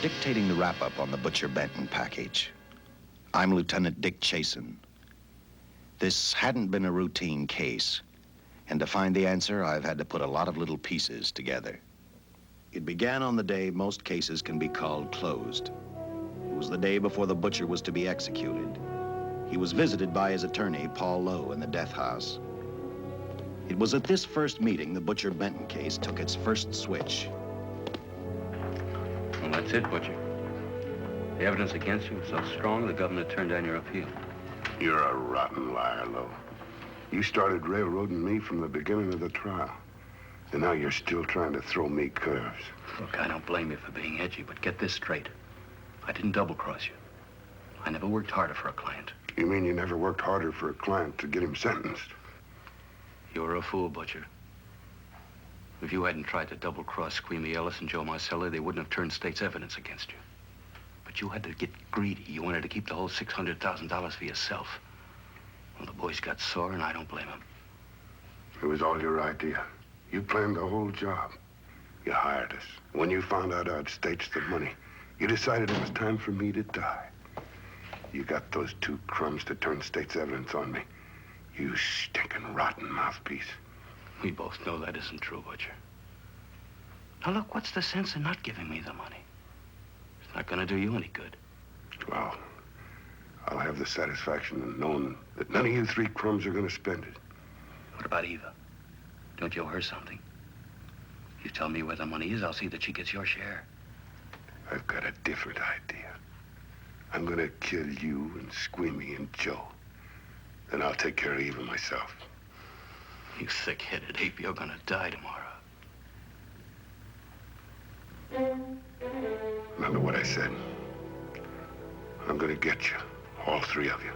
dictating the wrap-up on the Butcher Benton package. I'm Lieutenant Dick Chasen. This hadn't been a routine case, and to find the answer, I've had to put a lot of little pieces together. It began on the day most cases can be called closed. It was the day before the butcher was to be executed. He was visited by his attorney, Paul Lowe, in the death house. It was at this first meeting the Butcher Benton case took its first switch. Well, that's it, Butcher. The evidence against you was so strong, the governor turned down your appeal. You're a rotten liar, Lowe. You started railroading me from the beginning of the trial. And now you're still trying to throw me curves. Look, I don't blame you for being edgy, but get this straight. I didn't double-cross you. I never worked harder for a client. You mean you never worked harder for a client to get him sentenced? You were a fool, Butcher. If you hadn't tried to double-cross Squeamy Ellis and Joe Marcelli, they wouldn't have turned state's evidence against you. But you had to get greedy. You wanted to keep the whole $600,000 for yourself. Well, the boys got sore, and I don't blame them. It was all your idea. You planned the whole job. You hired us. When you found out I'd staged the money, you decided it was time for me to die. You got those two crumbs to turn state's evidence on me. You stinking rotten mouthpiece. We both know that isn't true, Butcher. Now, look, what's the sense in not giving me the money? It's not gonna do you any good. Well, I'll have the satisfaction of knowing that none of you three crumbs are gonna spend it. What about Eva? Don't you owe her something? You tell me where the money is, I'll see that she gets your share. I've got a different idea. I'm gonna kill you and Squeamy and Joe. Then I'll take care of Eva myself. You thick-headed ape, you're gonna die tomorrow. Remember what I said. I'm gonna get you, all three of you.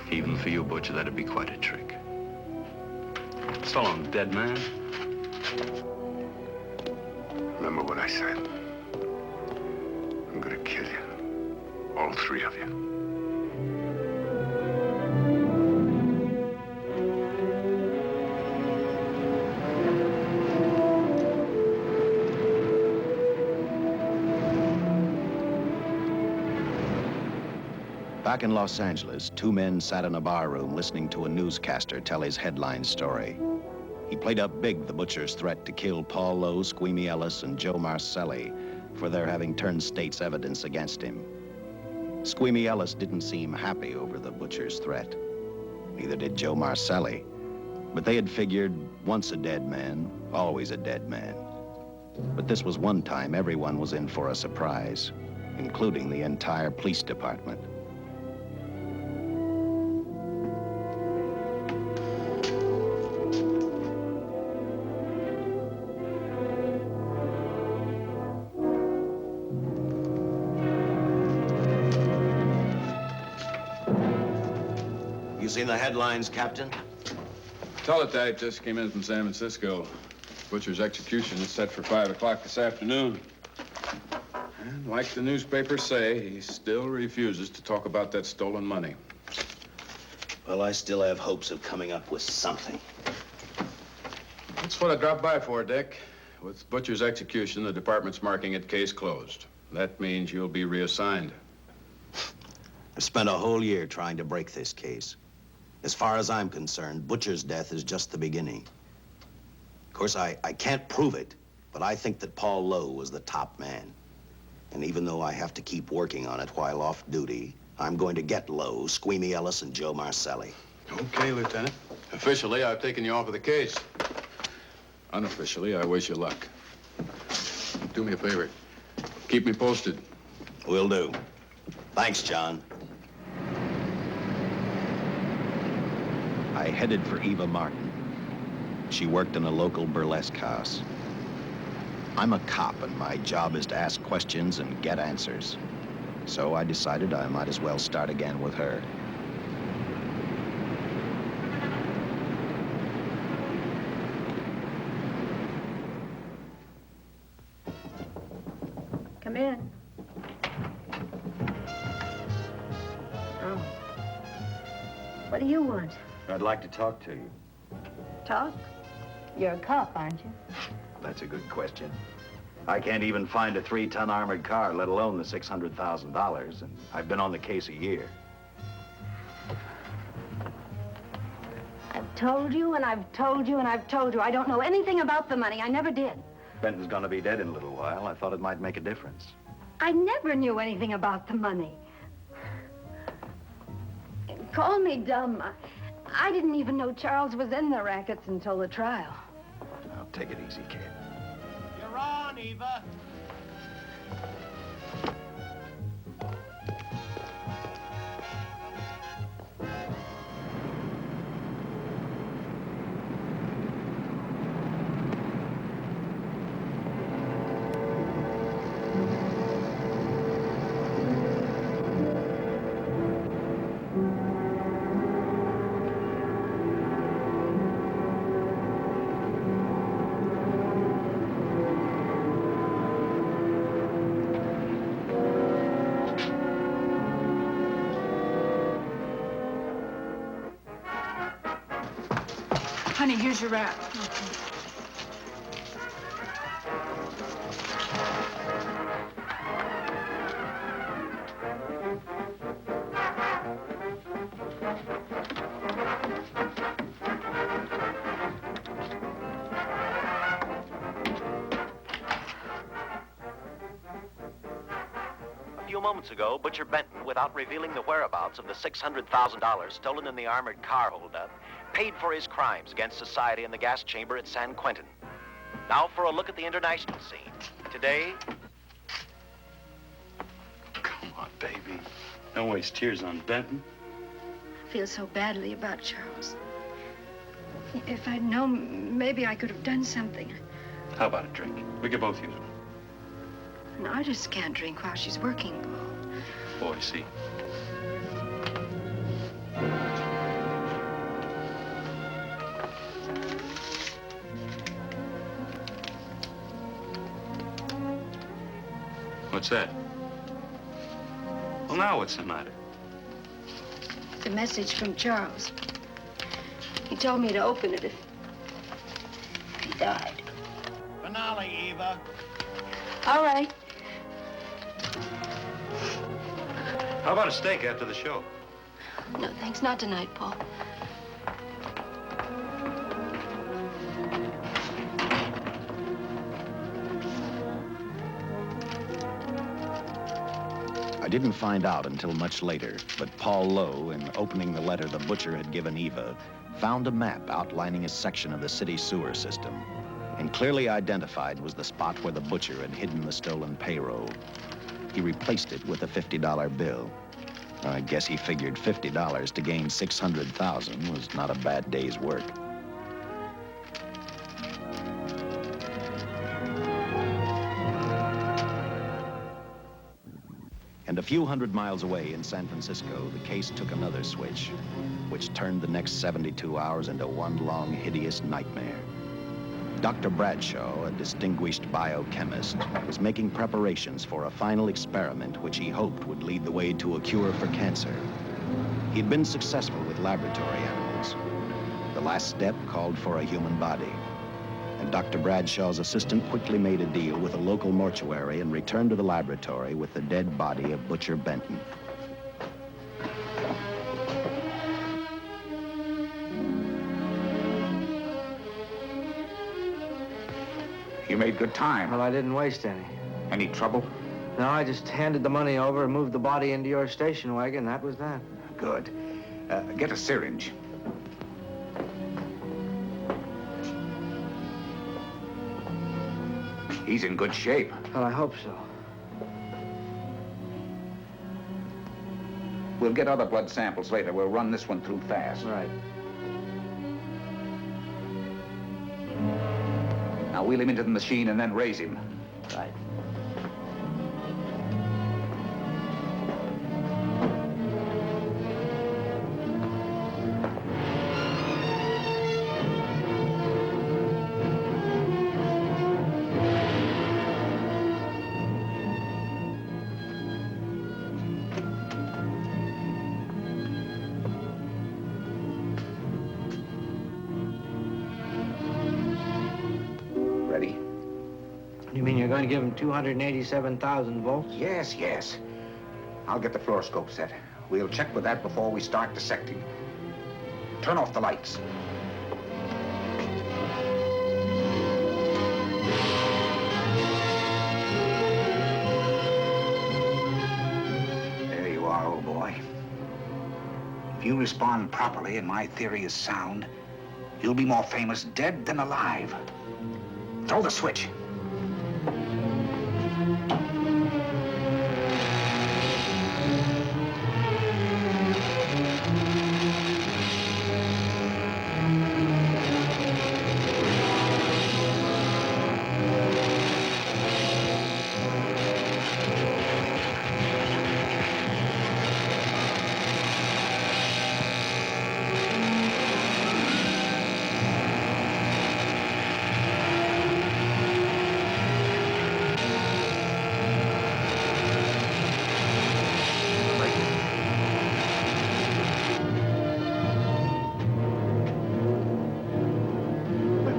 Even for you, Butcher, that'd be quite a trick. So long, dead man. Remember what I said. I'm gonna kill you, all three of you. Back in Los Angeles, two men sat in a bar room listening to a newscaster tell his headline story. He played up big the butcher's threat to kill Paul Lowe, Squeamy Ellis, and Joe Marcelli for their having turned state's evidence against him. Squeamy Ellis didn't seem happy over the butcher's threat. Neither did Joe Marcelli. But they had figured, once a dead man, always a dead man. But this was one time everyone was in for a surprise, including the entire police department. You seen the headlines, Captain? Teletype just came in from San Francisco. Butcher's execution is set for 5 o'clock this afternoon. And like the newspapers say, he still refuses to talk about that stolen money. Well, I still have hopes of coming up with something. That's what I dropped by for, Dick. With Butcher's execution, the department's marking it case closed. That means you'll be reassigned. I've spent a whole year trying to break this case. As far as I'm concerned, Butcher's death is just the beginning. Of course, I can't prove it, but I think that Paul Lowe was the top man. And even though I have to keep working on it while off duty, I'm going to get Lowe, Squeamy Ellis, and Joe Marcelli. Okay, Lieutenant. Officially, I've taken you off of the case. Unofficially, I wish you luck. Do me a favor. Keep me posted. Will do. Thanks, John. I headed for Eva Martin. She worked in a local burlesque house. I'm a cop, and my job is to ask questions and get answers. So I decided I might as well start again with her. Come in. Oh. What do you want? I'd like to talk to you. Talk? You're a cop, aren't you? That's a good question. I can't even find a 3-ton armored car, let alone the $600,000, and I've been on the case a year. I've told you, and I've told you, and I've told you. I don't know anything about the money. I never did. Benton's gonna be dead in a little while. I thought it might make a difference. I never knew anything about the money. Call me dumb. I didn't even know Charles was in the rackets until the trial. Now, take it easy, kid. You're on, Eva. Honey, here's your wrap. A few moments ago, Butcher Benton, without revealing the whereabouts of the $600,000 stolen in the armored car holdup, paid for his crimes against society in the gas chamber at San Quentin. Now for a look at the international scene. Today... Come on, baby. Don't waste tears on Benton. I feel so badly about Charles. If I'd known, maybe I could have done something. How about a drink? We could both use one. An artist can't drink while she's working, Paul. Boy, see. What's that? Well, now what's the matter? It's a message from Charles. He told me to open it if he died. Finale, Eva. All right. How about a steak after the show? No, thanks. Not tonight, Paul. I didn't find out until much later, but Paul Lowe, in opening the letter the butcher had given Eva, found a map outlining a section of the city sewer system. And clearly identified was the spot where the butcher had hidden the stolen payroll. He replaced it with a $50 bill. I guess he figured $50 to gain $600,000 was not a bad day's work. And a few hundred miles away in San Francisco, the case took another switch, which turned the next 72 hours into one long, hideous nightmare. Dr. Bradshaw, a distinguished biochemist, was making preparations for a final experiment which he hoped would lead the way to a cure for cancer. He'd been successful with laboratory animals. The last step called for a human body. And Dr. Bradshaw's assistant quickly made a deal with a local mortuary and returned to the laboratory with the dead body of Butcher Benton. You made good time. Well, I didn't waste any. Any trouble? No, I just handed the money over and moved the body into your station wagon. That was that. Good. Get a syringe. He's in good shape. Well, I hope so. We'll get other blood samples later. We'll run this one through fast. Right. Now wheel him into the machine and then raise him. Right. You mean you're going to give him 287,000 volts? Yes, yes. I'll get the fluoroscope set. We'll check with that before we start dissecting. Turn off the lights. There you are, old boy. If you respond properly and my theory is sound, you'll be more famous dead than alive. Throw the switch.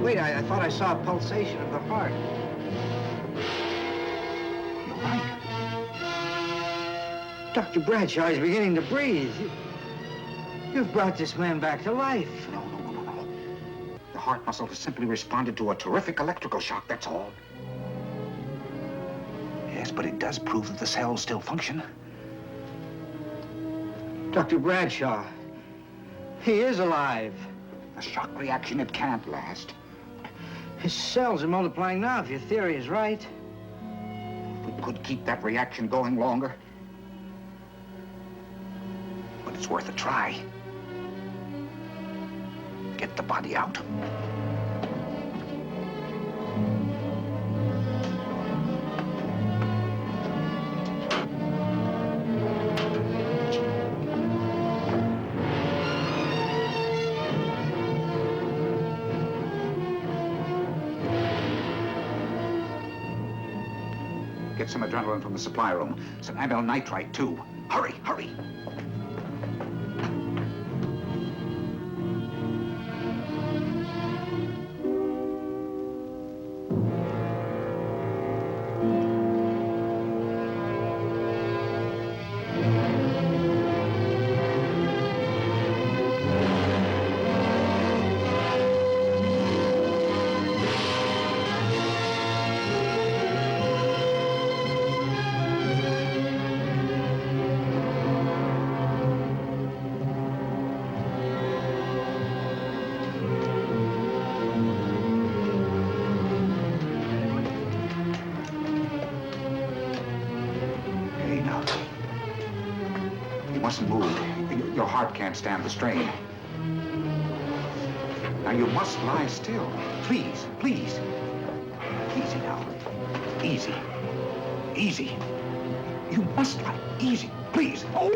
Wait, I thought I saw a pulsation of the heart. You're right. Dr. Bradshaw is beginning to breathe. You've brought this man back to life. No. The heart muscle has simply responded to a terrific electrical shock, that's all. Yes, but it does prove that the cells still function. Dr. Bradshaw, he is alive. A shock reaction, it can't last. His cells are multiplying now, if your theory is right. We could keep that reaction going longer. But it's worth a try. Get the body out. Get some adrenaline from the supply room. Some amyl nitrite, too. Hurry, hurry. Mustn't move. Your heart can't stand the strain. Now, you must lie still. Please, please. Easy now. Easy. Easy. You must lie. Easy, please. Oh!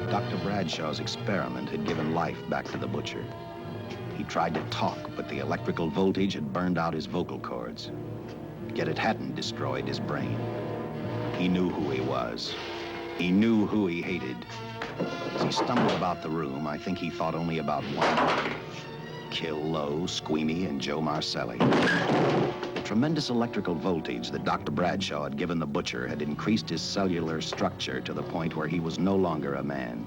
Dr. Bradshaw's experiment had given life back to the butcher. He tried to talk, but the electrical voltage had burned out his vocal cords. Yet it hadn't destroyed his brain. He knew who he was. He knew who he hated. As he stumbled about the room, I think he thought only about one. Kill Lowe, Squeamy, and Joe Marcelli. The tremendous electrical voltage that Dr. Bradshaw had given the butcher had increased his cellular structure to the point where he was no longer a man.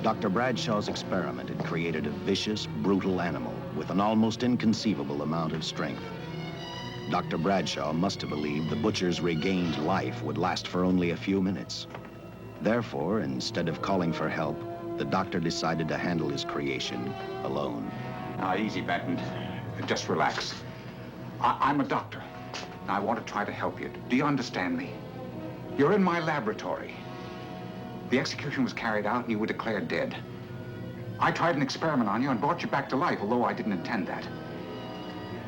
Dr. Bradshaw's experiment had created a vicious, brutal animal with an almost inconceivable amount of strength. Dr. Bradshaw must have believed the butcher's regained life would last for only a few minutes. Therefore, instead of calling for help, the doctor decided to handle his creation alone. Now, easy, Benton. Just relax. I'm a doctor. I want to try to help you. Do you understand me? You're in my laboratory. The execution was carried out and you were declared dead. I tried an experiment on you and brought you back to life, although I didn't intend that.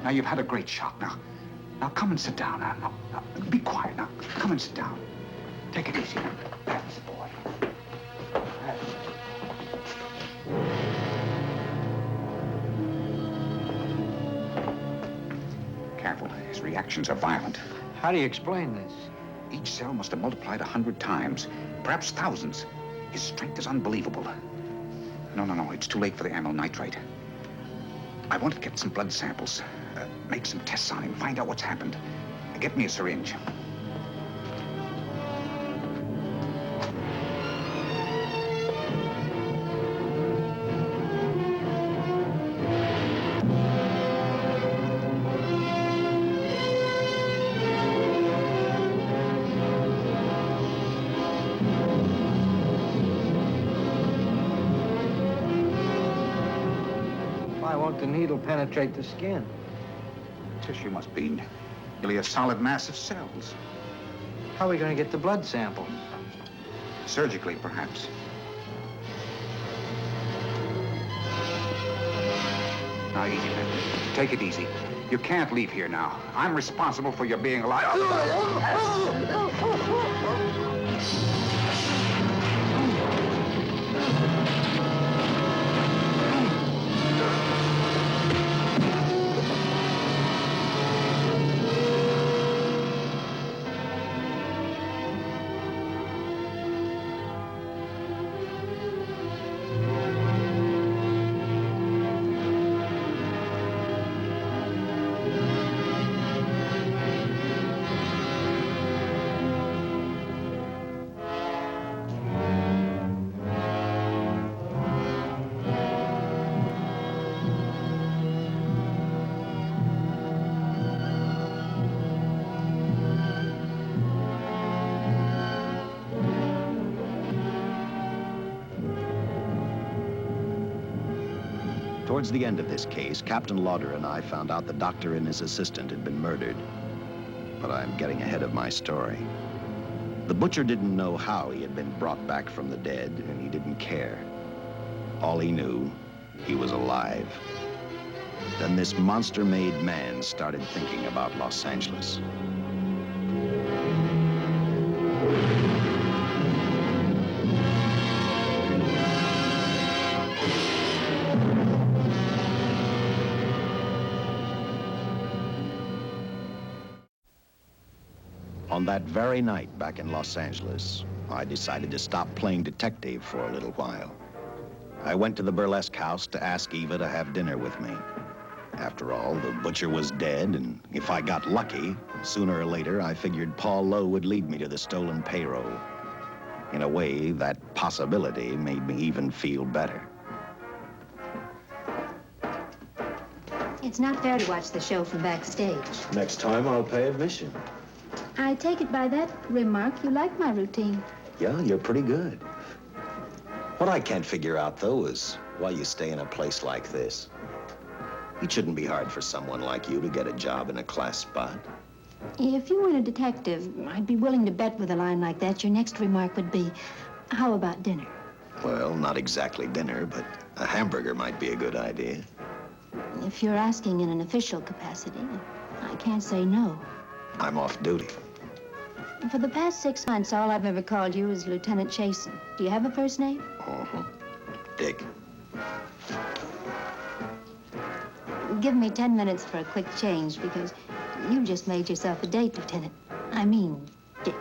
Now, you've had a great shock. Now come and sit down. Now, be quiet. Now, come and sit down. Take it easy. That's the boy. Careful. His reactions are violent. How do you explain this? Each cell must have multiplied 100 times, perhaps thousands. His strength is unbelievable. No, it's too late for the amyl nitrite. I want to get some blood samples, make some tests on him, find out what's happened. Get me a syringe. Why won't the needle penetrate the skin? The tissue must be nearly a solid mass of cells. How are we going to get the blood sample? Surgically, perhaps. Now, easy, Benton. Take it easy. You can't leave here now. I'm responsible for your being alive. Towards the end of this case, Captain Lauder and I found out the doctor and his assistant had been murdered. But I'm getting ahead of my story. The butcher didn't know how he had been brought back from the dead, and he didn't care. All he knew, he was alive. Then this monster-made man started thinking about Los Angeles. On that very night back in Los Angeles, I decided to stop playing detective for a little while. I went to the burlesque house to ask Eva to have dinner with me. After all, the butcher was dead, and if I got lucky, sooner or later, I figured Paul Lowe would lead me to the stolen payroll. In a way, that possibility made me even feel better. It's not fair to watch the show from backstage. Next time, I'll pay admission. I take it by that remark you like my routine. Yeah, you're pretty good. What I can't figure out, though, is why you stay in a place like this. It shouldn't be hard for someone like you to get a job in a class spot. If you weren't a detective, I'd be willing to bet with a line like that your next remark would be, how about dinner? Well, not exactly dinner, but a hamburger might be a good idea. If you're asking in an official capacity, I can't say no. I'm off duty. For the past 6 months, all I've ever called you is Lieutenant Chasen. Do you have a first name? Dick. Give me 10 minutes for a quick change, because you just made yourself a date, Lieutenant. I mean, Dick.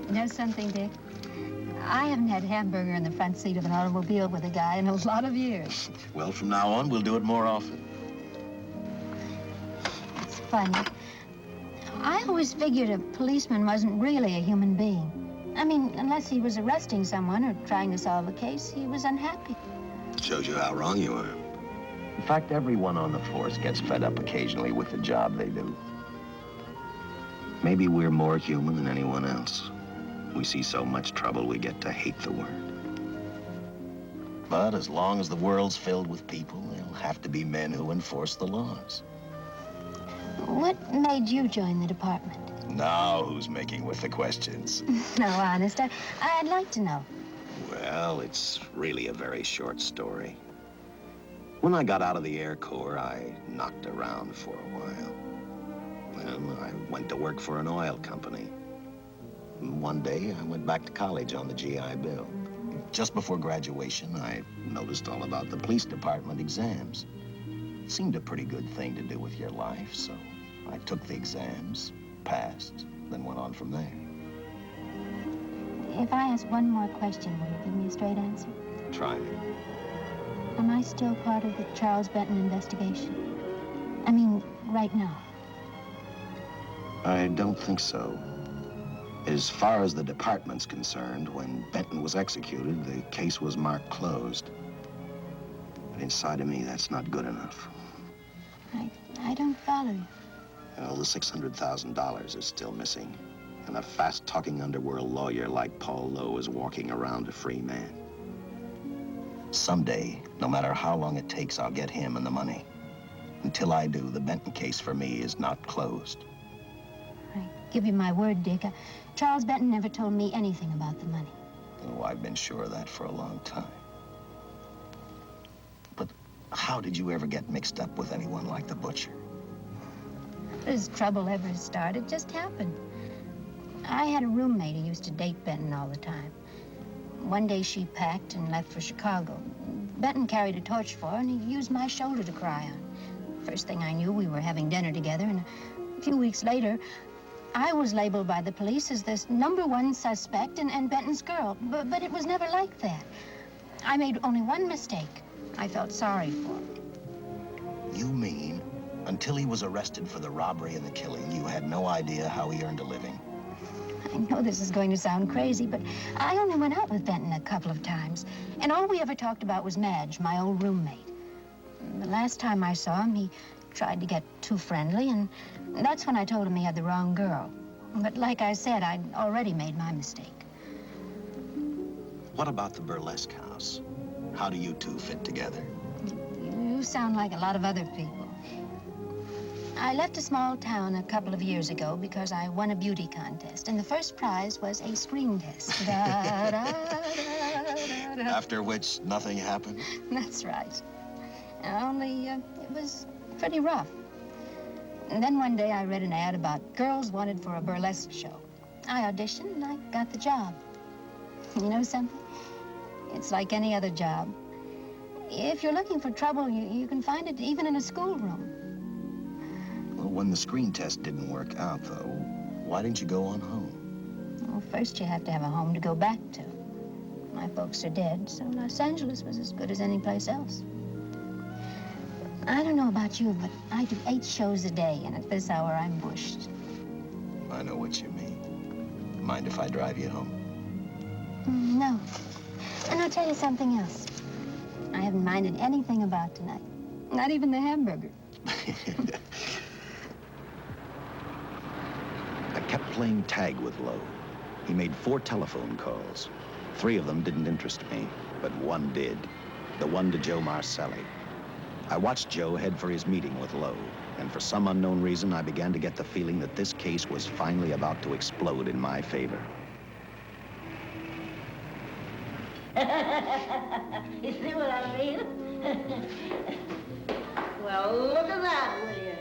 Know something, Dick? I haven't had hamburger in the front seat of an automobile with a guy in a lot of years. Well, from now on, we'll do it more often. It's funny. I always figured a policeman wasn't really a human being. I mean, unless he was arresting someone or trying to solve a case, he was unhappy. Shows you how wrong you are. In fact, everyone on the force gets fed up occasionally with the job they do. Maybe we're more human than anyone else. We see so much trouble, we get to hate the word. But as long as the world's filled with people, there'll have to be men who enforce the laws. What made you join the department? Now who's making with the questions? No, honest, I'd like to know. Well, it's really a very short story. When I got out of the Air Corps, I knocked around for a while. Well, I went to work for an oil company. One day, I went back to college on the GI Bill. Just before graduation, I noticed all about the police department exams. It seemed a pretty good thing to do with your life, so I took the exams, passed, then went on from there. If I ask one more question, will you give me a straight answer? Try me. Am I still part of the Charles Benton investigation? I mean, right now. I don't think so. As far as the department's concerned, when Benton was executed, the case was marked closed. But inside of me, that's not good enough. I don't follow you. Well, the $600,000 is still missing. And a fast-talking underworld lawyer like Paul Lowe is walking around a free man. Someday, no matter how long it takes, I'll get him and the money. Until I do, the Benton case for me is not closed. I give you my word, Dick. Charles Benton never told me anything about the money. Oh, I've been sure of that for a long time. But how did you ever get mixed up with anyone like the butcher? As trouble ever started, it just happened. I had a roommate who used to date Benton all the time. One day she packed and left for Chicago. Benton carried a torch for her, and he used my shoulder to cry on. First thing I knew, we were having dinner together, and a few weeks later, I was labeled by the police as this #1 suspect and Benton's girl. But it was never like that. I made only one mistake. I felt sorry for him. You mean, until he was arrested for the robbery and the killing, you had no idea how he earned a living? I know this is going to sound crazy, but I only went out with Benton a couple of times. And all we ever talked about was Madge, my old roommate. The last time I saw him, he tried to get too friendly, and that's when I told him he had the wrong girl. But like I said, I'd already made my mistake. What about the burlesque house? How do you two fit together? You sound like a lot of other people. I left a small town a couple of years ago because I won a beauty contest, and the first prize was a screen test. Da, da, da, da, da. After which, nothing happened? That's right. Only, it was pretty rough. And then one day I read an ad about girls wanted for a burlesque show. I auditioned and I got the job. You know something? It's like any other job. If you're looking for trouble, you can find it even in a schoolroom. Well, when the screen test didn't work out, though, why didn't you go on home? Well, first you have to have a home to go back to. My folks are dead, so Los Angeles was as good as any place else. I don't know about you, but I do 8 shows a day, and at this hour, I'm bushed. I know what you mean. Mind if I drive you home? No. And I'll tell you something else. I haven't minded anything about tonight. Not even the hamburger. I kept playing tag with Lowe. He made 4 telephone calls. 3 of them didn't interest me, but one did. The one to Joe Marcelli. I watched Joe head for his meeting with Lowe, and for some unknown reason, I began to get the feeling that this case was finally about to explode in my favor. You see what I mean? Well, look at that, will you?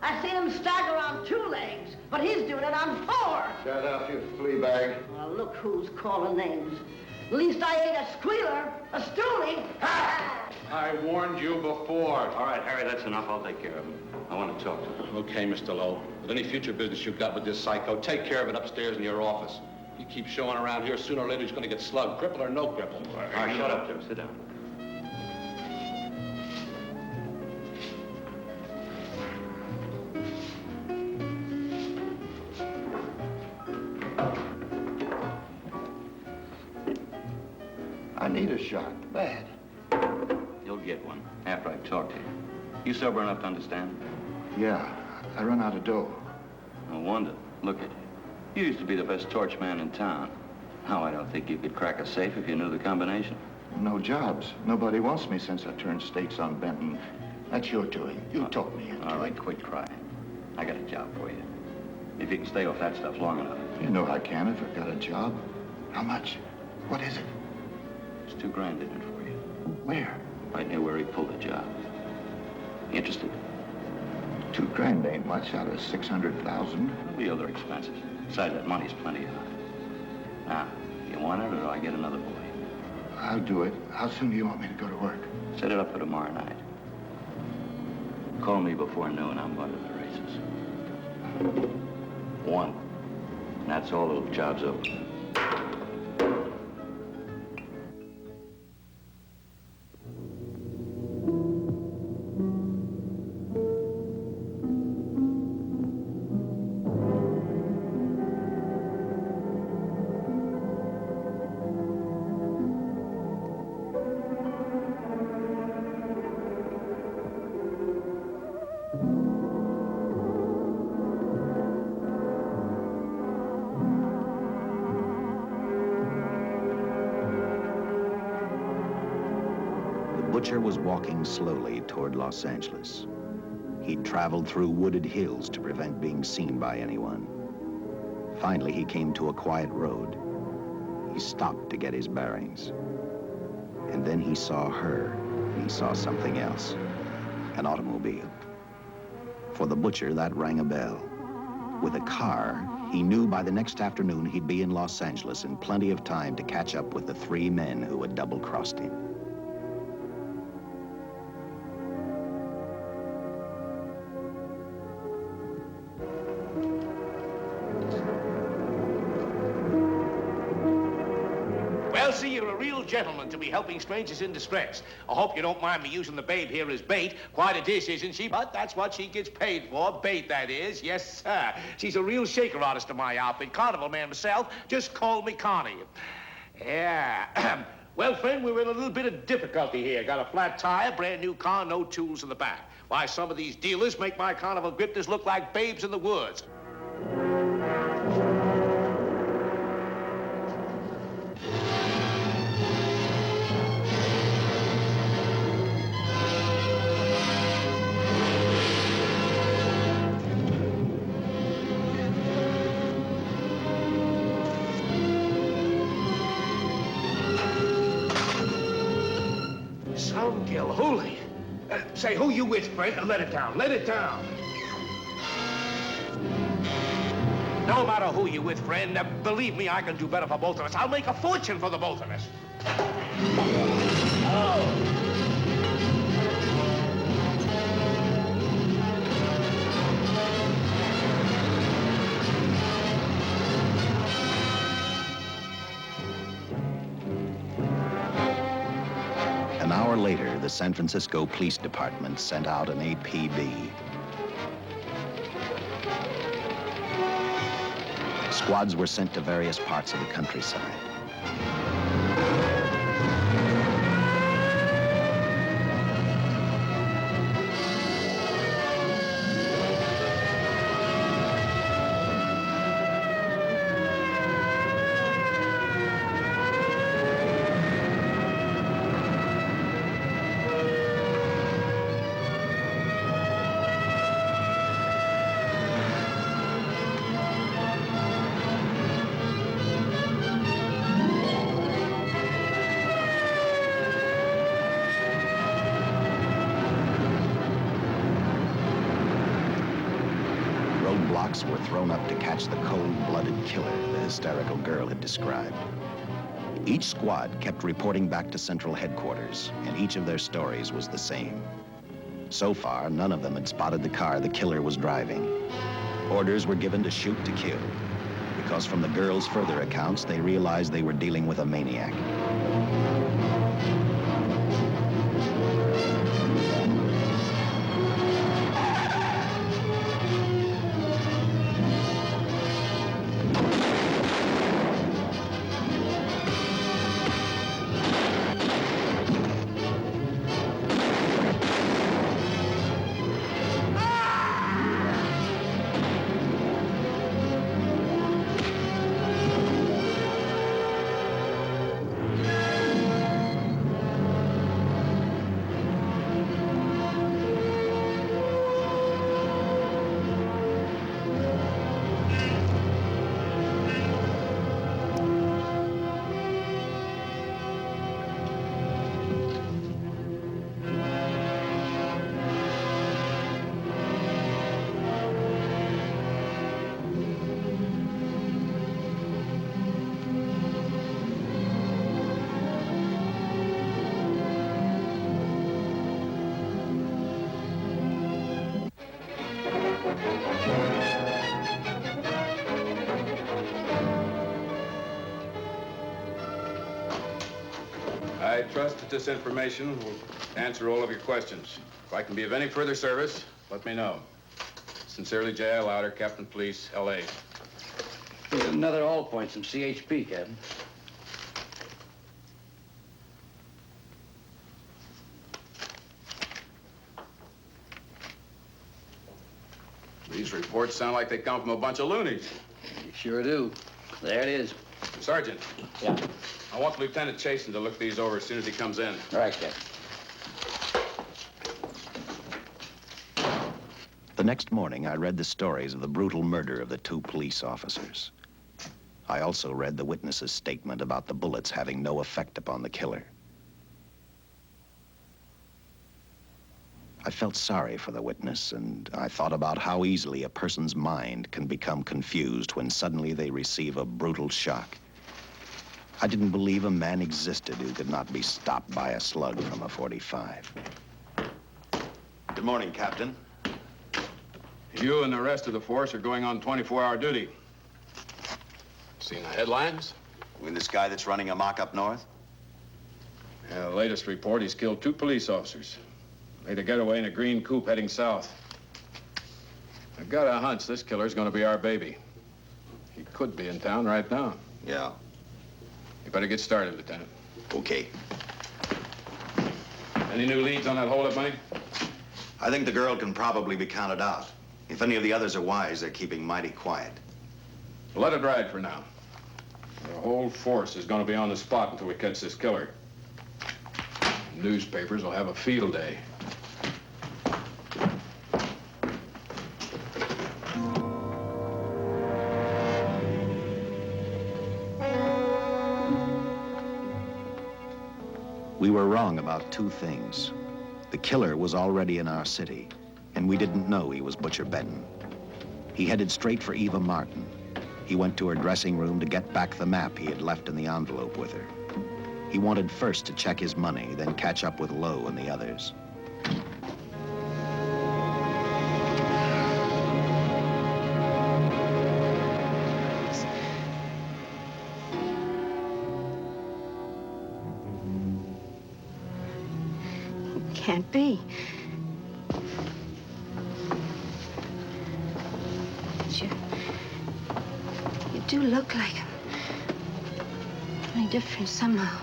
I seen him stagger on 2 legs, but he's doing it on 4. Shut up, you flea bag. Well, look who's calling names. At least I ain't a squealer, a stoolie. I warned you before. All right, Harry, that's enough. I'll take care of him. I want to talk to him. Okay, Mr. Lowe. With any future business you've got with this psycho, take care of it upstairs in your office. You keep showing around here, sooner or later he's going to get slugged, cripple or no cripple. All right, shut up, Joe. Sit down. I need a shot, bad. You'll get one after I talk to you. You sober enough to understand? Yeah, I run out of dough. No wonder. Look at you. You used to be the best torch man in town. Now I don't think you could crack a safe if you knew the combination. No jobs. Nobody wants me since I turned states on Benton. That's your doing. You taught me into All right, it. quit crying. I got a job for you. If you can stay off that stuff long enough. You know I can if I've got a job. How much? What is it? It's $2 grand in it for you. Where? Right near where he pulled the job. Interested? $2 grand ain't much out of 600,000. There'll be other expenses. Besides, that money's plenty of it. Now, you want it or do I get another boy? I'll do it. How soon do you want me to go to work? Set it up for tomorrow night. Call me before noon. I'm going to the races. 1. And that's all. The job's over. Butcher was walking slowly toward Los Angeles. He'd traveled through wooded hills to prevent being seen by anyone. Finally, he came to a quiet road. He stopped to get his bearings. And then he saw her, and he saw something else, an automobile. For the butcher, that rang a bell. With a car, he knew by the next afternoon he'd be in Los Angeles in plenty of time to catch up with the 3 men who had double-crossed him. See, you're a real gentleman to be helping strangers in distress. I hope you don't mind me using the babe here as bait. Quite a dish, isn't she? But that's what she gets paid for. Bait, that is. Yes, sir. She's a real shaker artist of my outfit. Carnival man myself. Just call me Connie. Yeah. Well, friend, we're in a little bit of difficulty here. Got a flat tire, brand new car, no tools in the back. Why, some of these dealers make my carnival grifters look like babes in the woods. Holy. Say, who you with, friend? Let it down. Let it down. No matter who you with, friend, believe me, I can do better for both of us. I'll make a fortune for the both of us. Oh. An hour later, the San Francisco Police Department sent out an APB. Squads were sent to various parts of the countryside. Were thrown up to catch the cold-blooded killer the hysterical girl had described. Each squad kept reporting back to central headquarters, and each of their stories was the same. So far, none of them had spotted the car the killer was driving. Orders were given to shoot to kill, because from the girls' further accounts, they realized they were dealing with a maniac. I trust that this information will answer all of your questions. If I can be of any further service, let me know. Sincerely, J.I. Louder, Captain Police, L.A. Here's another all points from CHP, Captain. These reports sound like they come from a bunch of loonies. You sure do. There it is. Sergeant. Yeah. I want Lieutenant Chasen to look these over as soon as he comes in. All right, Captain. The next morning, I read the stories of the brutal murder of the 2 police officers. I also read the witness's statement about the bullets having no effect upon the killer. I felt sorry for the witness, and I thought about how easily a person's mind can become confused when suddenly they receive a brutal shock. I didn't believe a man existed who could not be stopped by a slug from a .45. Good morning, Captain. You and the rest of the force are going on 24-hour duty. Seen the headlines? You mean this guy that's running amok up north? Yeah, the latest report, he's killed 2 police officers. Made a getaway in a green coupe heading south. I've got a hunch this killer's gonna be our baby. He could be in town right now. Yeah. You better get started, Lieutenant. Okay. Any new leads on that holdup money? I think the girl can probably be counted out. If any of the others are wise, they're keeping mighty quiet. Let it ride for now. The whole force is gonna be on the spot until we catch this killer. Newspapers will have a field day. We were wrong about 2 things. The killer was already in our city, and we didn't know he was Butcher Benton. He headed straight for Eva Martin. He went to her dressing room to get back the map he had left in the envelope with her. He wanted first to check his money, then catch up with Lowe and the others. Can't be. But you do look like him. Only different somehow.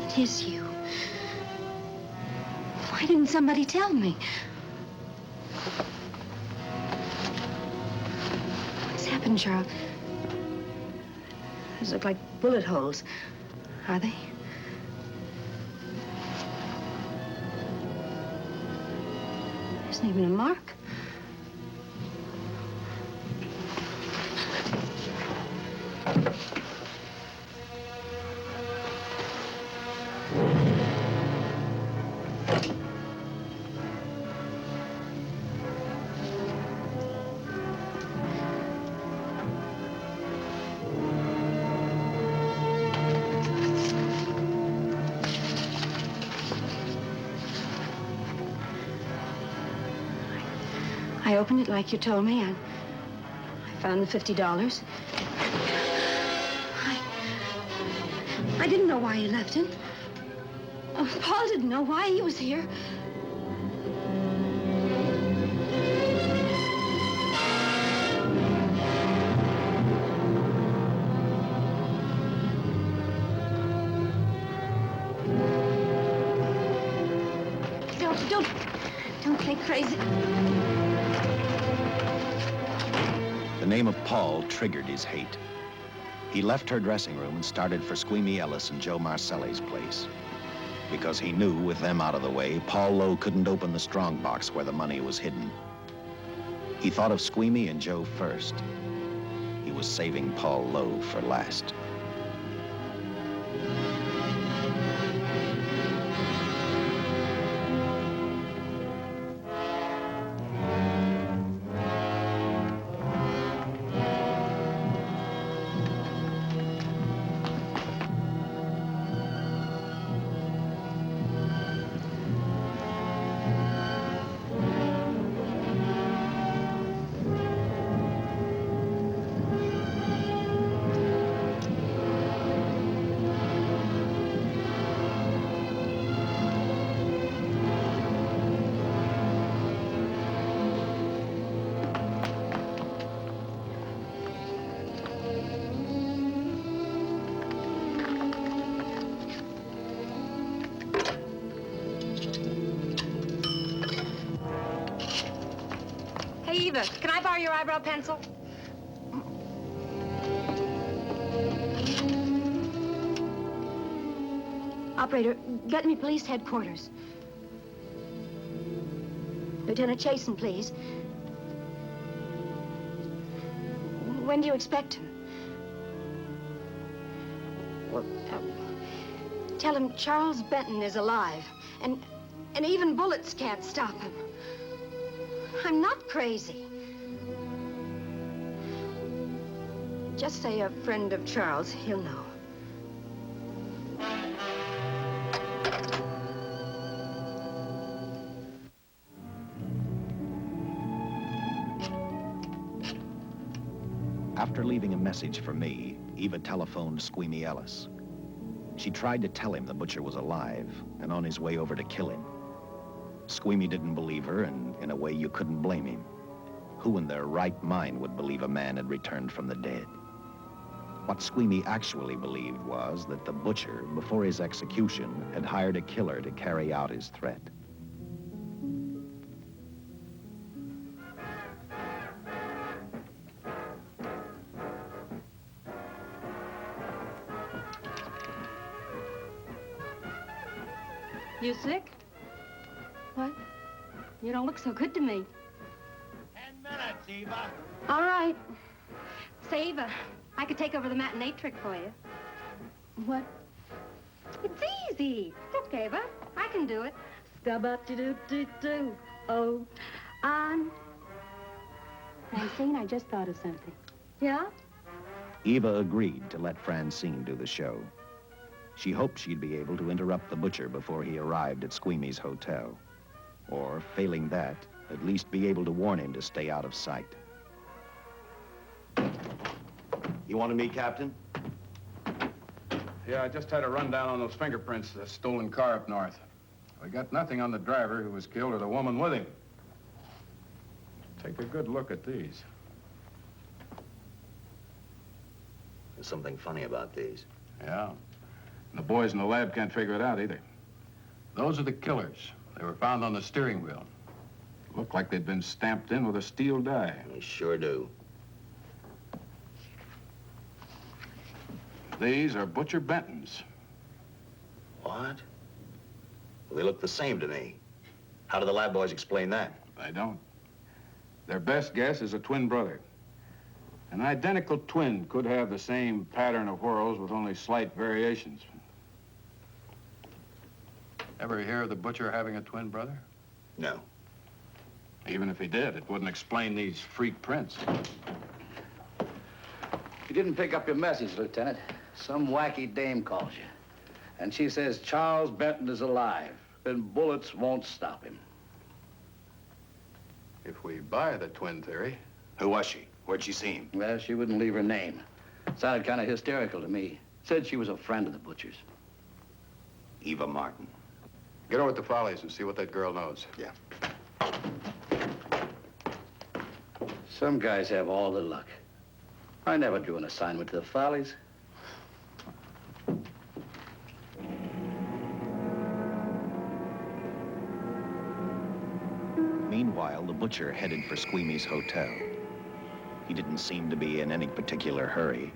It is you. Why didn't somebody tell me? What's happened, Charles? These look like bullet holes. Are they? There isn't even a mark. I opened it like you told me, and I found the $50. I didn't know why you left him. Oh, Paul didn't know why he was here. Don't think crazy. The name of Paul triggered his hate. He left her dressing room and started for Squeamy Ellis and Joe Marcelli's place. Because he knew, with them out of the way, Paul Lowe couldn't open the strongbox where the money was hidden. He thought of Squeamy and Joe first. He was saving Paul Lowe for last. borrow your eyebrow pencil? Operator, get me police headquarters. Lieutenant Chasen, please. When do you expect him? Well, tell him Charles Benton is alive, and even bullets can't stop him. I'm not crazy. Just say a friend of Charles, he'll know. After leaving a message for me, Eva telephoned Squeamy Ellis. She tried to tell him the butcher was alive and on his way over to kill him. Squeamy didn't believe her, and in a way you couldn't blame him. Who in their right mind would believe a man had returned from the dead? What Squeamy actually believed was that the butcher, before his execution, had hired a killer to carry out his threat. You sick? What? You don't look so good to me. 10 minutes, Eva. All right. Say, Eva, I could take over the matinee trick for you. What? It's easy. Look, Eva, I can do it. Scub-up-de-doo-doo-doo. Oh, Francine, I just thought of something. Yeah? Eva agreed to let Francine do the show. She hoped she'd be able to interrupt the butcher before he arrived at Squeamy's hotel. Or, failing that, at least be able to warn him to stay out of sight. You wanted me, Captain? Yeah, I just had a rundown on those fingerprints of the stolen car up north. We got nothing on the driver who was killed or the woman with him. Take a good look at these. There's something funny about these. Yeah. And the boys in the lab can't figure it out either. Those are the killers. They were found on the steering wheel. Looked like they'd been stamped in with a steel die. They sure do. These are Butcher Benton's. What? Well, they look the same to me. How do the lab boys explain that? They don't. Their best guess is a twin brother. An identical twin could have the same pattern of whorls with only slight variations. Ever hear of the butcher having a twin brother? No. Even if he did, it wouldn't explain these freak prints. You didn't pick up your message, Lieutenant. Some wacky dame calls you. And she says Charles Benton is alive, and bullets won't stop him. If we buy the twin theory. Who was she? Where'd she see him? Well, she wouldn't leave her name. Sounded kind of hysterical to me. Said she was a friend of the butcher's. Eva Martin. Get over at the Follies and see what that girl knows. Yeah. Some guys have all the luck. I never drew an assignment to the Follies. Meanwhile, the butcher headed for Squeamy's hotel. He didn't seem to be in any particular hurry.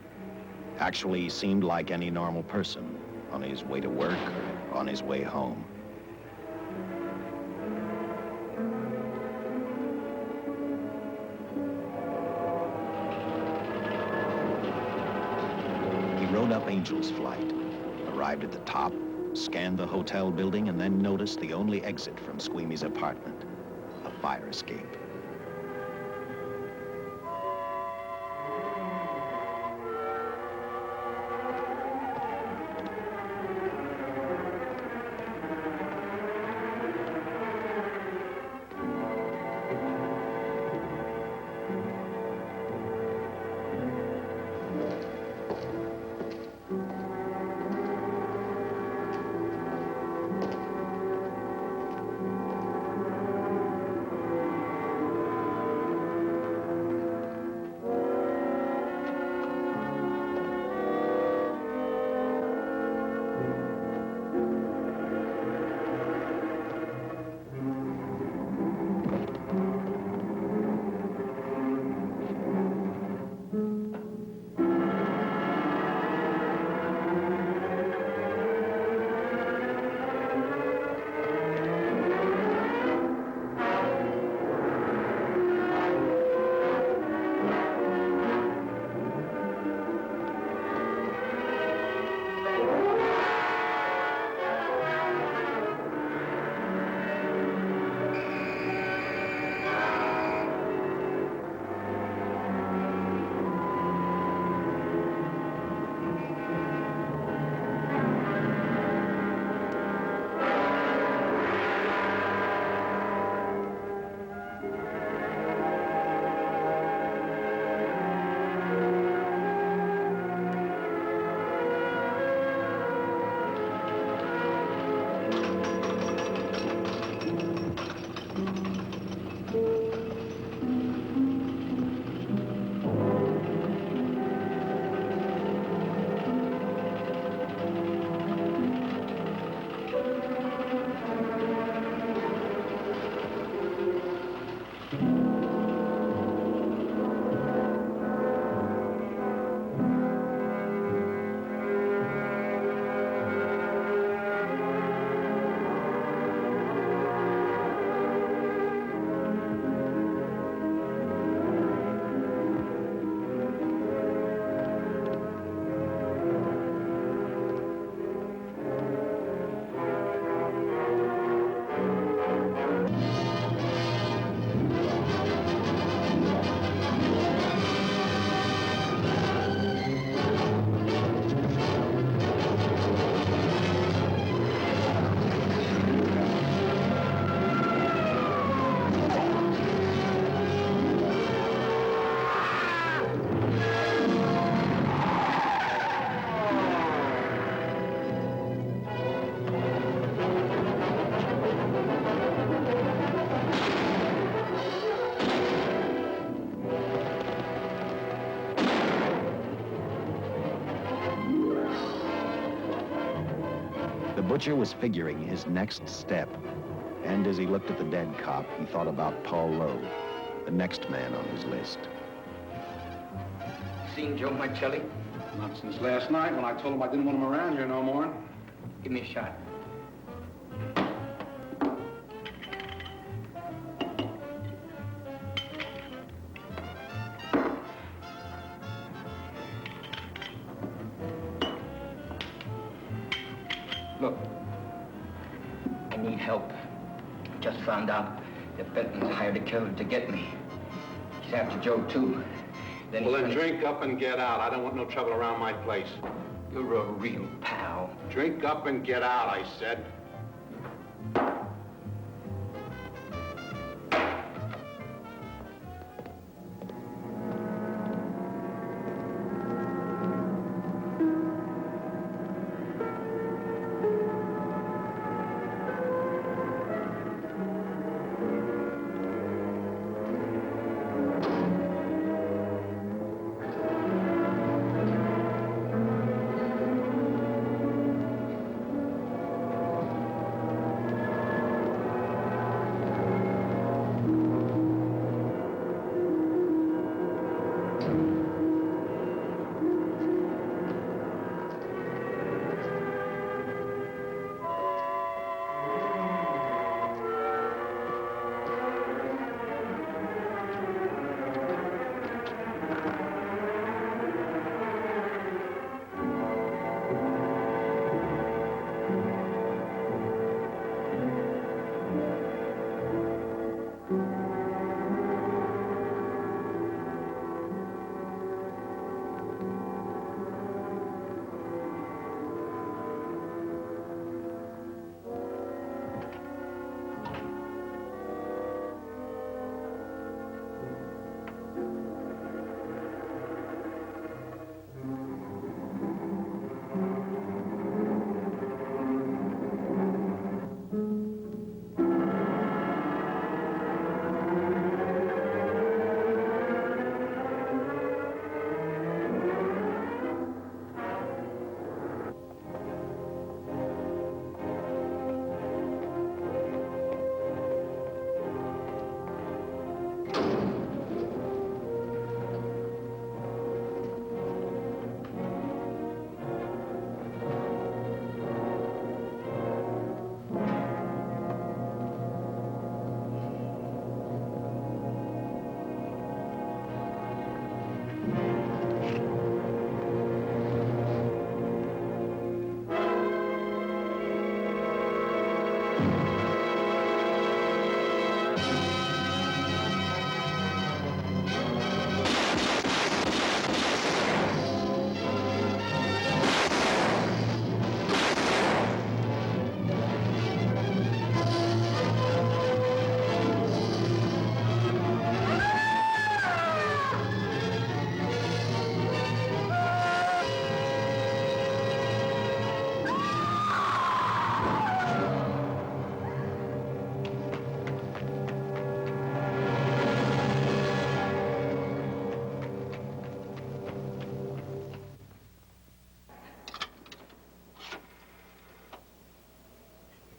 Actually, he seemed like any normal person, on his way to work or on his way home. He rode up Angel's Flight, arrived at the top, scanned the hotel building, and then noticed the only exit from Squeamy's apartment, a fire escape. Butcher was figuring his next step. And as he looked at the dead cop, he thought about Paul Lowe, the next man on his list. Seen Joe Marcelli? Not since last night when I told him I didn't want him around here no more. Give me a shot. Look, I need help. Just found out that Benton's hired a killer to get me. He's after Joe, too. Well, then drink up and get out. I don't want no trouble around my place. You're a real pal. Drink up and get out, I said.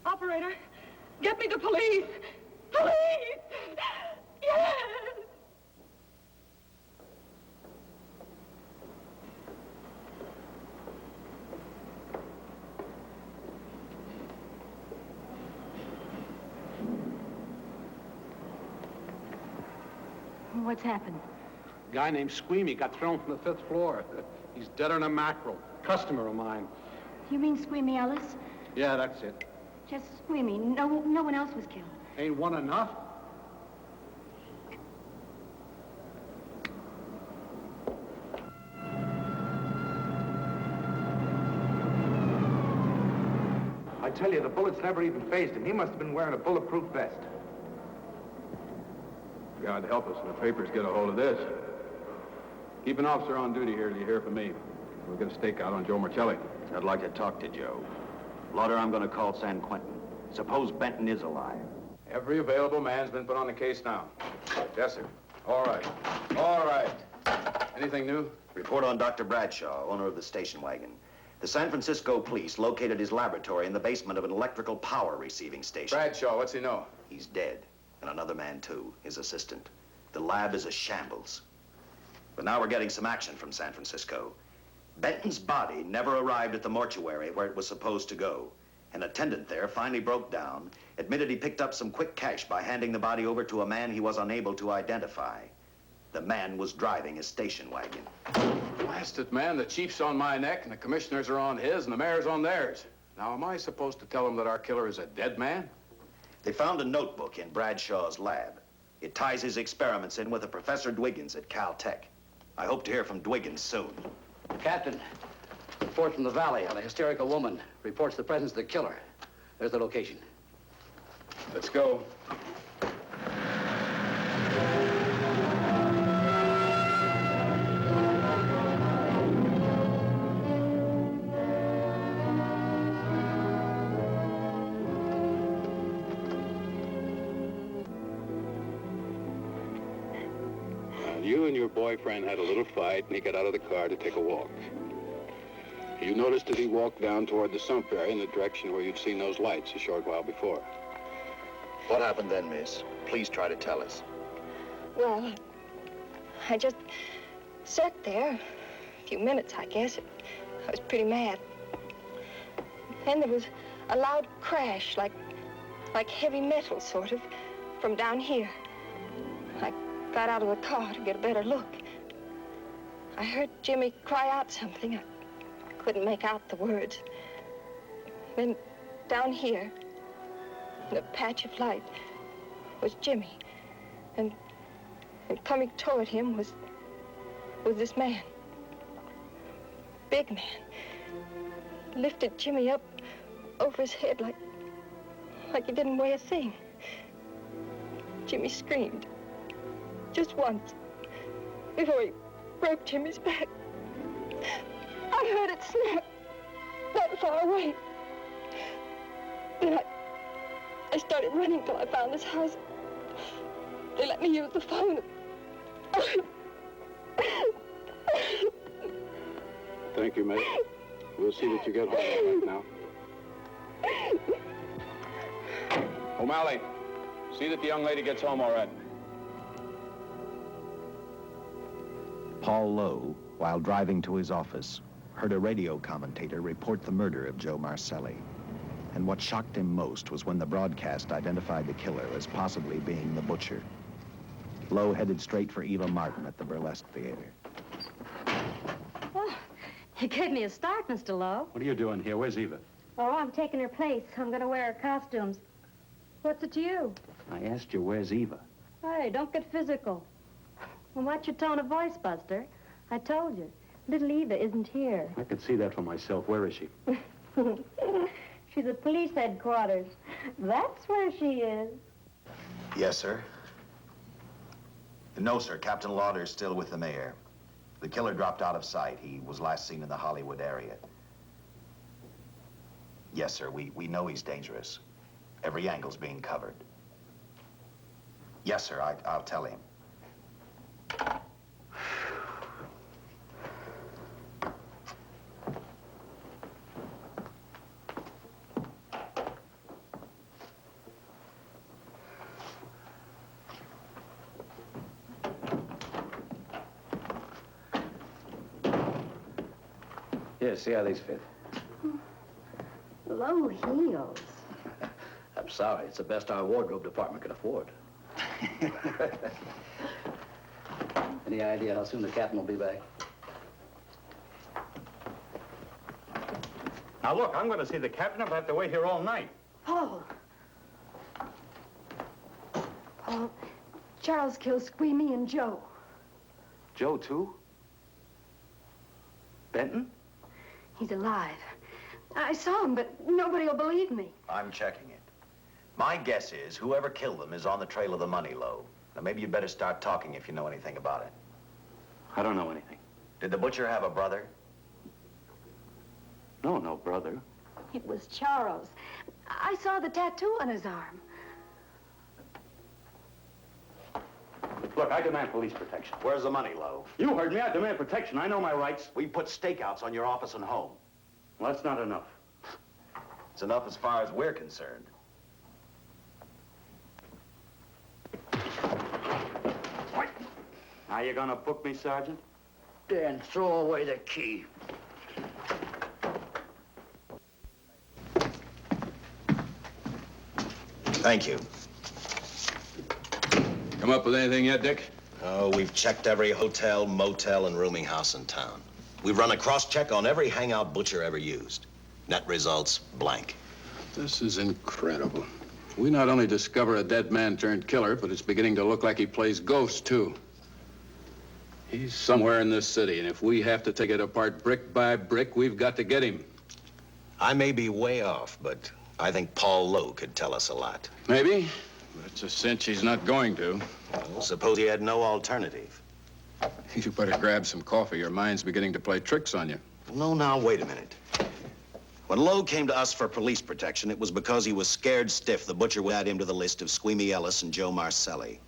Operator, get me the police! Police! Yes! What's happened? A guy named Squeamy got thrown from the 5th floor. He's dead on a mackerel. Customer of mine. You mean Squeamy Ellis? Yeah, that's it. Just Squeamy. No one else was killed. Ain't one enough? I tell you, the bullets never even phased him. He must have been wearing a bulletproof vest. God help us when the papers get a hold of this. Keep an officer on duty here till you hear from me. We'll get a stakeout on Joe Marcelli. I'd like to talk to Joe. Lauder, I'm going to call San Quentin. Suppose Benton is alive. Every available man's been put on the case now. Yes, sir. All right. All right. Anything new? Report on Dr. Bradshaw, owner of the station wagon. The San Francisco police located his laboratory in the basement of an electrical power receiving station. Bradshaw, what's he know? He's dead. And another man, too, his assistant. The lab is a shambles. But now we're getting some action from San Francisco. Benton's body never arrived at the mortuary where it was supposed to go. An attendant there finally broke down, admitted he picked up some quick cash by handing the body over to a man he was unable to identify. The man was driving a station wagon. Blast it, man. The chief's on my neck, and the commissioners are on his, and the mayor's on theirs. Now, am I supposed to tell them that our killer is a dead man? They found a notebook in Bradshaw's lab. It ties his experiments in with a Professor Dwiggins at Caltech. I hope to hear from Dwiggins soon. Captain, report from the valley on a hysterical woman. Reports the presence of the killer. There's the location. Let's go. You and your boyfriend had a little fight, and he got out of the car to take a walk. You noticed that he walked down toward the sump area in the direction where you'd seen those lights a short while before. What happened then, miss? Please try to tell us. Well, I just sat there a few minutes, I guess. I was pretty mad. Then there was a loud crash, like heavy metal, sort of, from down here. I got out of the car to get a better look. I heard Jimmy cry out something. I couldn't make out the words. Then down here, in a patch of light, was Jimmy. And coming toward him was this man. Big man. Lifted Jimmy up over his head like he didn't weigh a thing. Jimmy screamed. Just once, before he broke Jimmy's back. I heard it snap, that far away. Then I started running till I found this house. They let me use the phone. Thank you, mate. We'll see that you get home right now. O'Malley, see that the young lady gets home all right. Paul Lowe, while driving to his office, heard a radio commentator report the murder of Joe Marcelli. And what shocked him most was when the broadcast identified the killer as possibly being the butcher. Lowe headed straight for Eva Martin at the Burlesque Theater. Oh, you gave me a start, Mr. Lowe. What are you doing here? Where's Eva? Oh, I'm taking her place. I'm going to wear her costumes. What's it to you? I asked you, where's Eva? Hey, don't get physical. Well, watch your tone of voice, Buster. I told you. Little Eva isn't here. I could see that for myself. Where is she? She's at police headquarters. That's where she is. Yes, sir. No, sir. Captain Lauder's still with the mayor. The killer dropped out of sight. He was last seen in the Hollywood area. Yes, sir. We know he's dangerous. Every angle's being covered. Yes, sir. I'll tell him. Here, see how these fit. Low heels. I'm sorry. It's the best our wardrobe department can afford. Any idea how soon the captain will be back? Now, look, I'm going to see the captain. I'll have to wait here all night. Paul. Paul, Charles killed Squeamy and Joe. Joe, too? Benton? He's alive. I saw him, but nobody will believe me. I'm checking it. My guess is whoever killed them is on the trail of the money, Lowe. Now, maybe you'd better start talking if you know anything about it. I don't know anything. Did the butcher have a brother? No brother. It was Charles. I saw the tattoo on his arm. Look, I demand police protection. Where's the money, Lowe? You heard me. I demand protection. I know my rights. We put stakeouts on your office and home. Well, that's not enough. It's enough as far as we're concerned. Now you gonna book me, Sergeant? Dan, throw away the key. Thank you. Come up with anything yet, Dick? Oh, we've checked every hotel, motel, and rooming house in town. We've run a cross-check on every hangout Butcher ever used. Net results, blank. This is incredible. We not only discover a dead man turned killer, but it's beginning to look like he plays ghost, too. He's somewhere in this city, and if we have to take it apart brick by brick, we've got to get him. I may be way off, but I think Paul Lowe could tell us a lot. Maybe, but it's a cinch he's not going to. Well, suppose he had no alternative. You better grab some coffee. Your mind's beginning to play tricks on you. No, now, wait a minute. When Lowe came to us for police protection, it was because he was scared stiff the Butcher would add him to the list of Squeamy Ellis and Joe Marcelli.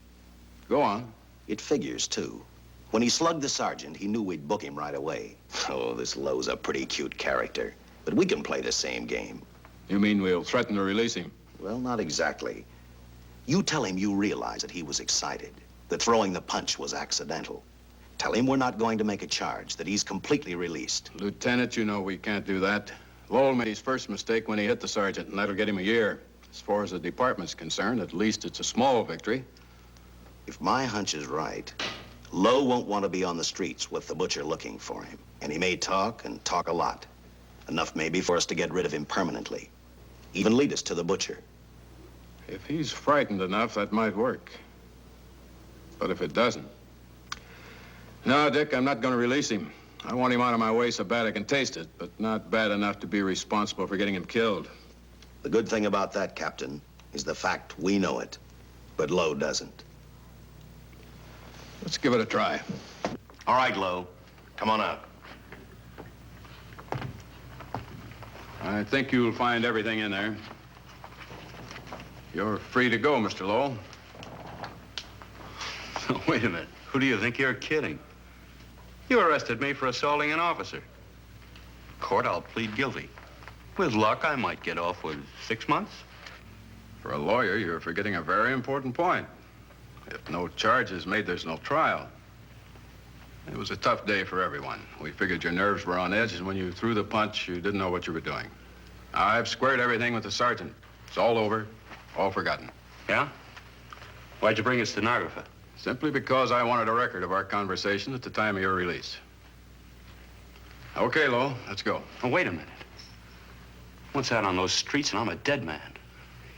Go on. It figures, too. When he slugged the sergeant, he knew we'd book him right away. Oh, this Lowe's a pretty cute character. But we can play the same game. You mean we'll threaten to release him? Well, not exactly. You tell him you realize that he was excited, that throwing the punch was accidental. Tell him we're not going to make a charge, that he's completely released. Lieutenant, you know we can't do that. Lowell made his first mistake when he hit the sergeant, and that'll get him a year. As far as the department's concerned, at least it's a small victory. If my hunch is right, Lowe won't want to be on the streets with the Butcher looking for him. And he may talk, and talk a lot. Enough maybe for us to get rid of him permanently. Even lead us to the Butcher. If he's frightened enough, that might work. But if it doesn't... No, Dick, I'm not going to release him. I want him out of my way so bad I can taste it, but not bad enough to be responsible for getting him killed. The good thing about that, Captain, is the fact we know it, but Lowe doesn't. Let's give it a try. All right, Lowe. Come on out. I think you'll find everything in there. You're free to go, Mr. Lowell. Wait a minute. Who do you think you're kidding? You arrested me for assaulting an officer. Court, I'll plead guilty. With luck, I might get off with 6 months. For a lawyer, you're forgetting a very important point. If no charge is made, there's no trial. It was a tough day for everyone. We figured your nerves were on edge, and when you threw the punch, you didn't know what you were doing. I've squared everything with the sergeant. It's all over, all forgotten. Yeah? Why'd you bring a stenographer? Simply because I wanted a record of our conversation at the time of your release. Okay, Lowell, let's go. Oh, wait a minute. Once out on those streets and I'm a dead man.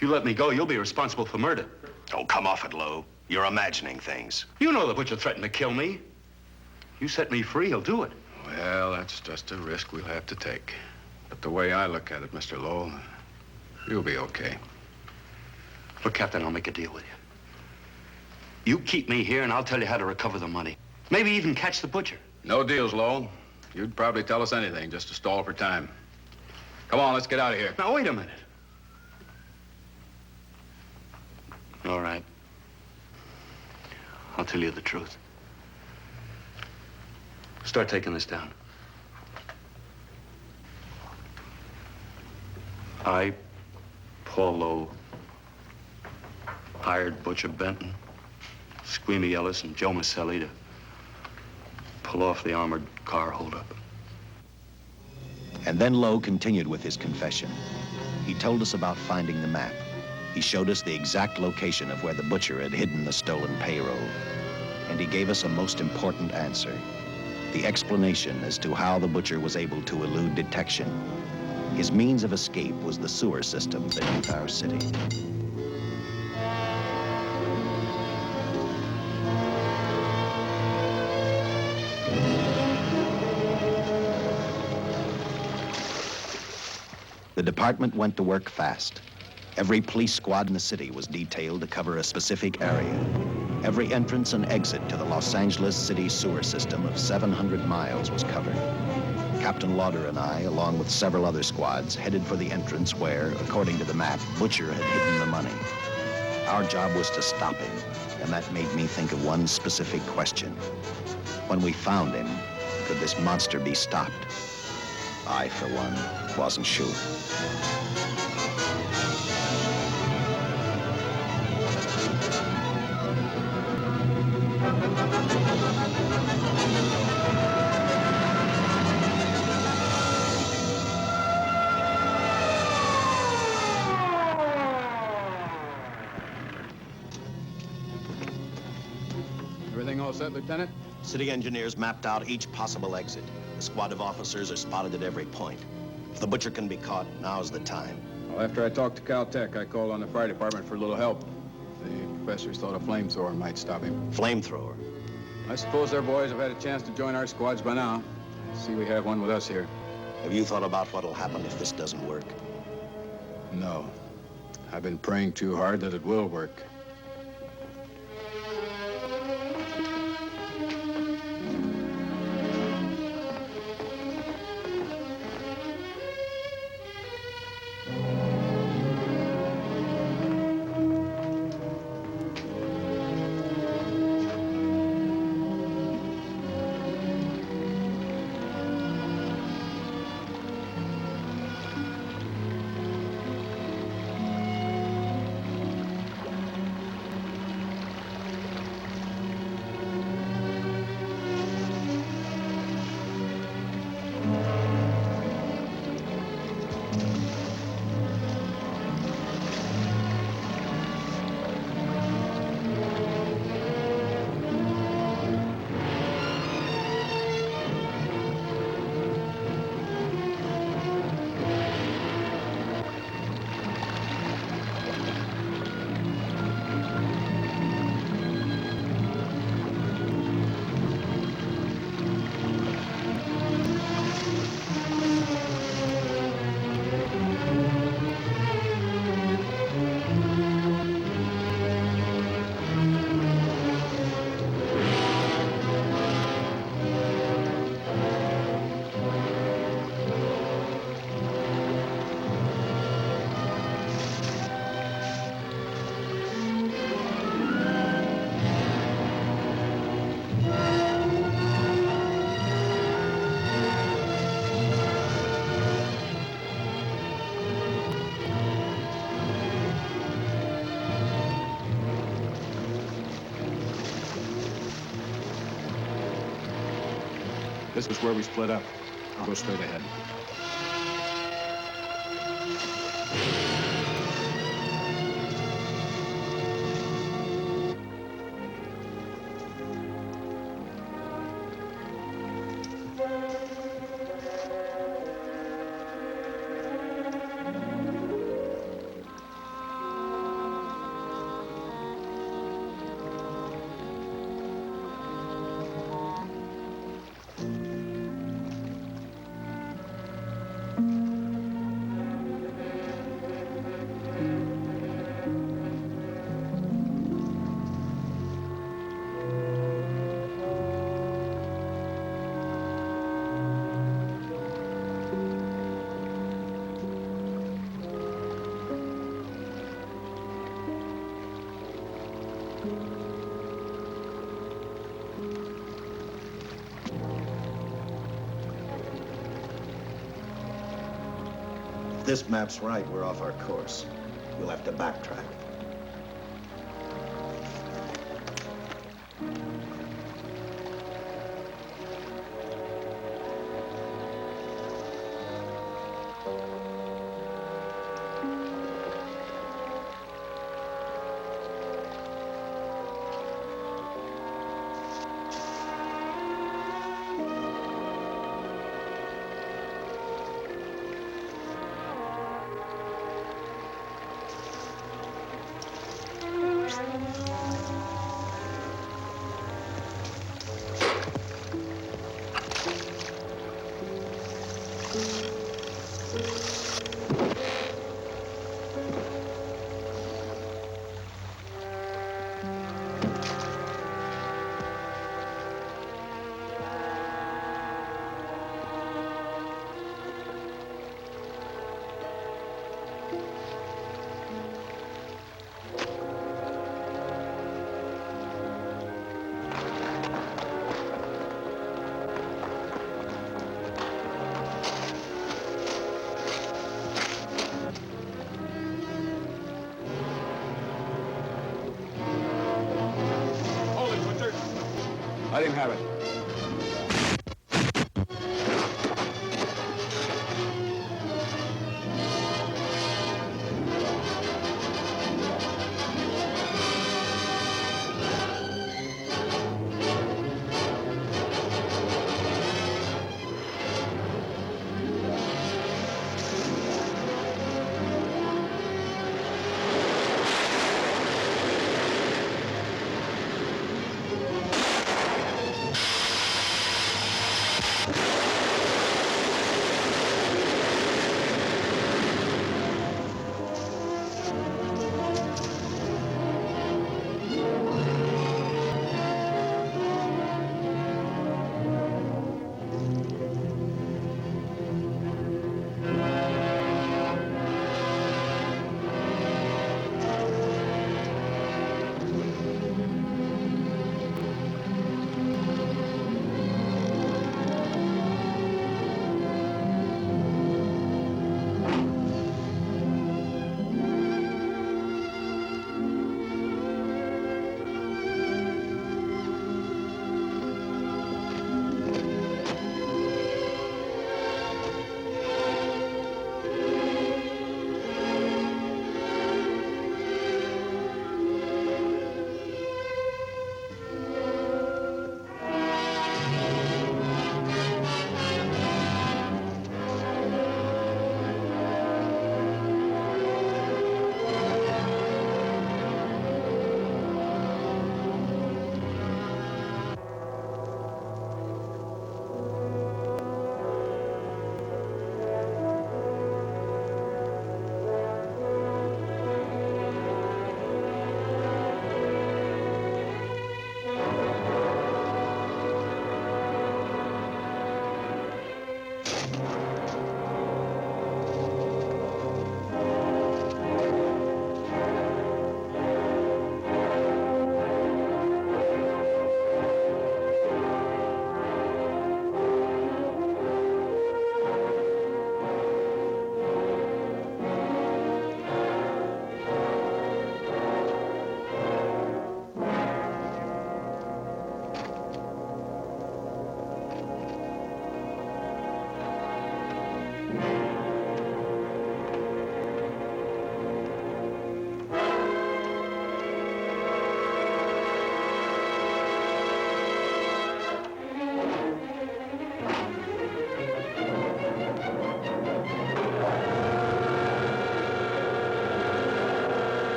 You let me go, you'll be responsible for murder. Oh, come off it, Lowe. You're imagining things. You know the Butcher threatened to kill me. You set me free, he'll do it. Well, that's just a risk we'll have to take. But the way I look at it, Mr. Lowell, you'll be okay. Look, Captain, I'll make a deal with you. You keep me here and I'll tell you how to recover the money. Maybe even catch the Butcher. No deals, Lowell. You'd probably tell us anything just to stall for time. Come on, let's get out of here. Now, wait a minute. All right. I'll tell you the truth. Start taking this down. I, Paul Lowe, hired Butcher Benton, Squeamy Ellis, and Joe Marcelli to pull off the armored car holdup. And then Lowe continued with his confession. He told us about finding the map. He showed us the exact location of where the Butcher had hidden the stolen payroll. And he gave us a most important answer. The explanation as to how the Butcher was able to elude detection. His means of escape was the sewer system beneath our city. The department went to work fast. Every police squad in the city was detailed to cover a specific area. Every entrance and exit to the Los Angeles city sewer system of 700 miles was covered. Captain Lauder and I, along with several other squads, headed for the entrance where, according to the map, Butcher had hidden the money. Our job was to stop him, and that made me think of one specific question. When we found him, could this monster be stopped? I, for one, wasn't sure. Everything all set, Lieutenant? City engineers mapped out each possible exit. A squad of officers are spotted at every point. If the butcher can be caught, now's the time. Well, after I talked to Caltech, I called on the fire department for a little help. The professors thought a flamethrower might stop him. Flamethrower? I suppose their boys have had a chance to join our squads by now. I see we have one with us here. Have you thought about what'll happen if this doesn't work? No. I've been praying too hard that it will work. This is where we split up. I'll go straight ahead. If this map's right, we're off our course. We'll have to backtrack. Let him have it.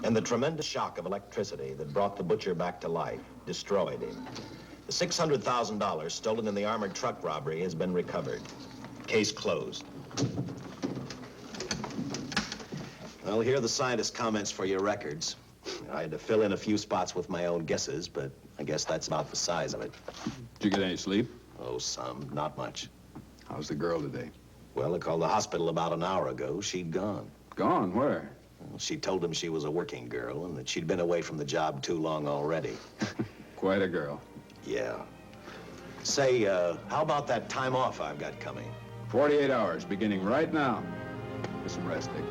And the tremendous shock of electricity that brought the butcher back to life destroyed him. The $600,000 stolen in the armored truck robbery has been recovered. Case closed. Well, here are the scientist's comments for your records. I had to fill in a few spots with my own guesses, but I guess that's about the size of it. Did you get any sleep? Oh, some. Not much. How's the girl today? Well, I called the hospital about an hour ago. She'd gone. Gone? Where? Well, she told them she was a working girl and that she'd been away from the job too long already. Quite a girl. Yeah. Say, how about that time off I've got coming? 48 hours, beginning right now. Get some rest, Dick.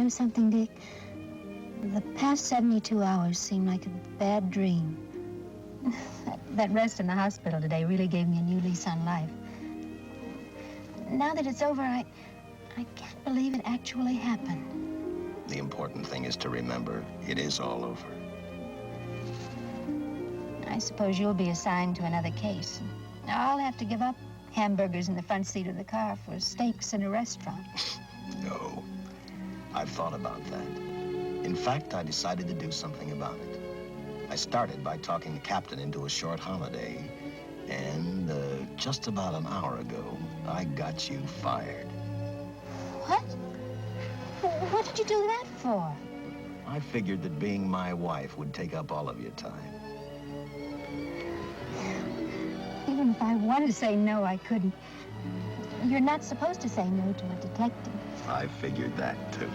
know something, Dick? The past 72 hours seem like a bad dream. That rest in the hospital today really gave me a new lease on life. Now that it's over, I can't believe it actually happened. The important thing is to remember it is all over. I suppose you'll be assigned to another case. I'll have to give up hamburgers in the front seat of the car for steaks in a restaurant. No, I've thought about that. In fact, I decided to do something about it. I started by talking the captain into a short holiday, and just about an hour ago, I got you fired. What? What did you do that for? I figured that being my wife would take up all of your time. Even if I wanted to say no, I couldn't. You're not supposed to say no to a detective. I figured that, too.